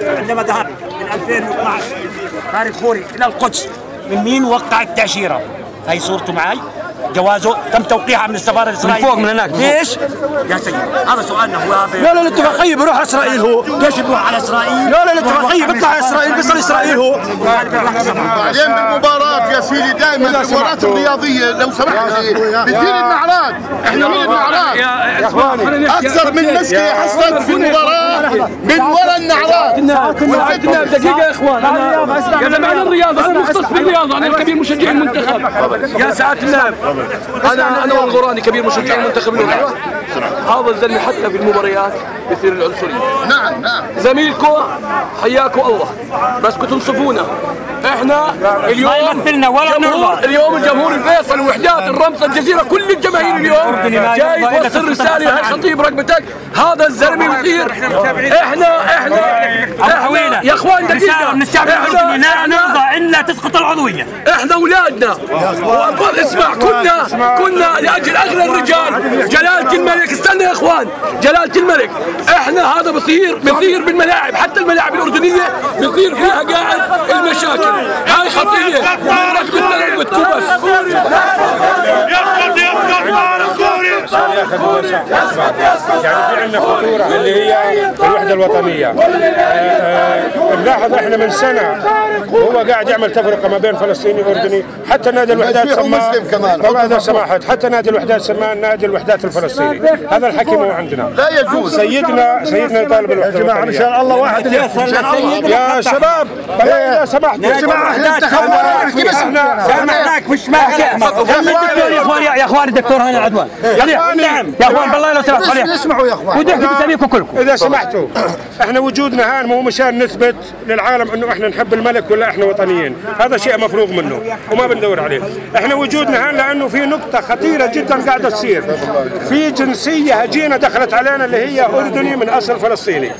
عندما ذهبت من 2012 خارج خوري الى القدس، من مين وقع التاشيره؟ هي صورته معي، جوازه تم توقيعها من السفاره الاسرائيليه. من فوق من هناك. ليش؟ يا سيدي هذا سؤالنا هو. لا الاتفاقيه بيروح على اسرائيل هو. ليش بيروح على اسرائيل؟ لا الاتفاقيه بيطلع على اسرائيل، بيصل اسرائيل هو. بعدين بالمباراه يا سيدي دائما المباراه الرياضيه لو سمحت بتصير النعرات، احنا من النعرات اكثر من مسكه حصلت في المباراه من وراء النعرات. دقيقه يا اخوان، انا يا زمان الرياضه انا مختص بالرياضه، انا كبير مشجع المنتخب يا سعاده النائب. انا والغوراني كبير مشجع المنتخب الاردني. هذا الزلمه حتى في المباريات بيصير العنصريه. نعم زميلكم حياكم الله، بس كنتوا تنصفونا. احنا اليوم ما يمثلنا ولا نرضى. اليوم الجمهور الفيصل وحدات الرمز الجزيره كل الجماهير اليوم جاي توصل رساله هاي خطيب رقبتك. هذا الزلمه مثير. احنا يا اخوان دقيقه من الشعب الاردني لا نرضى الا تسقط العضويه. احنا اولادنا اسمع كنا لاجل اغلى الرجال جلاله الملك. استنى يا اخوان، جلاله الملك احنا هذا بصير بالملاعب، حتى الملاعب الاردنيه بصير فيها قاعد المشاكل. هاي خطيه ركبتنا ركبتكم بس. يعني في عندنا خطوره اللي هي الوحده الوطنيه. نلاحظ احنا من سنه وهو قاعد يعمل تفرقه ما بين فلسطيني واردني، حتى نادي الوحدات سماه والله سماحت، حتى نادي الوحدات سماه نادي الوحدات الفلسطيني. هذا الحكي مو عندنا. لا يجوز. سيدنا يطالب الوحده الوطنيه. ان شاء الله واحد يا شباب اذا سمحتوا يا جماعه سامحناك مش يا اخوان الدكتور هاني العدوان. نعم يا اخوان بالله لو سمحت اسمعوا يا اخوان ودي بسميكم كلكم. اذا سمحتوا احنا وجودنا هان مو مشان نثبت للعالم انه احنا نحب الملك ولا احنا وطنيين، هذا شيء مفروغ منه وما بندور عليه. احنا وجودنا هان لانه في نقطه خطيره جدا قاعده تصير، في جنسيه هجينه دخلت علينا اللي هي اردني من اصل فلسطيني.